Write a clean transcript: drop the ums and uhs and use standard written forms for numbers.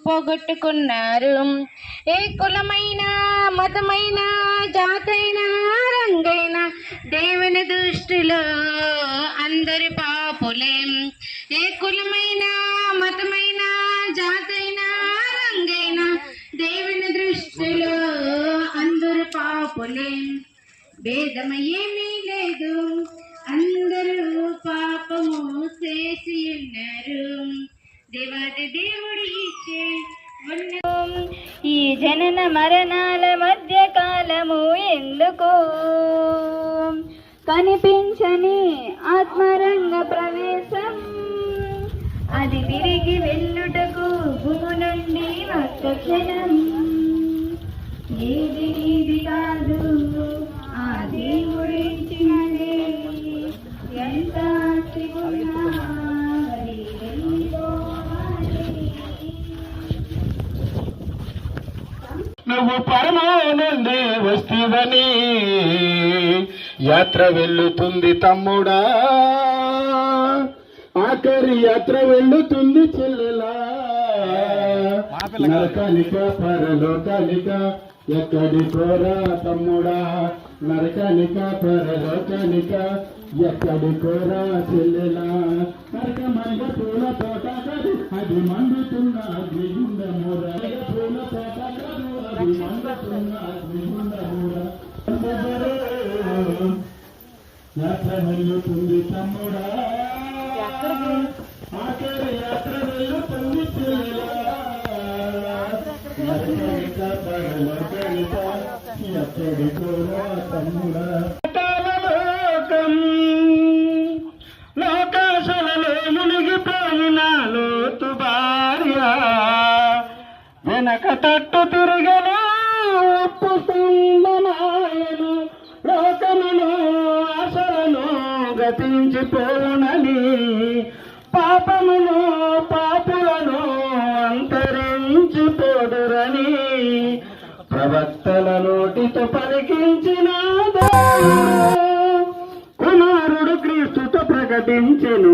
పోగొట్టుకున్నారు. ఏ కులమైన మతమైన జాతైన రంగైన దేవుని దృష్టిలో అందరి పాపులే. ఏ కులమైన మతమైన జాతైన రంగైన దేవుని దృష్టిలో అందరు పాపులే. భేదమ ఏమీ లేదు, అందరూ పాపము చేసి ఉన్నారు. దేవాది దేవుడు ఇచ్చే ఈ జనన మరణాల మధ్య కాలము ఎందుకు? కనిపించని ఆత్మరంగ ప్రవేశం, అది తిరిగి వెళ్ళుటకు భూమి నుండి ఒక్క క్షణం. ఏది ఇది కాదు ఆ దేవుడిచ్చినది, ఎంత ఆస్తి ఉన్నా అది వెళ్ళిపోవాలి. నువ్వు పరమానందే వస్తీవని యాత్ర వెళ్ళుతుంది తమ్ముడా, ఆఖరి యాత్ర వెళ్ళుతుంది చెల్లెలా. నరకానిక పరలోకానిక ఎక్కడికోరా తమ్ముడా, నరకానిక పరలోకానిక ఎక్కడికోరా చెల్లెలా. నరకమనగ పూల తోట కాదు, అది మండుతున్న అగ్నిగుండమూర. పూల తోట కాదు, అది మండుతున్న అగ్నిగుండమూర. యాత్ర వెళ్ళుతుంది తమ్ముడా, ఆఖరి యాత్ర వెళ్ళుతుంది చెల్లెలా. నరకానిక పరలోకానిక ఎక్కడికోరా తమ్ముడా. లోకాశలలో మునిగిపోయిన లోతు భార్య వెనక తట్టు తిరగను ఒప్పుకుందనాయను. లోకమును ఆశలను గతించిపోనని, పాపమును పాపులను అంతరించిపోడురని ప్రవక్తల నోటితో పలికించిన కుమారుడు క్రీస్తుతో ప్రకటించెను.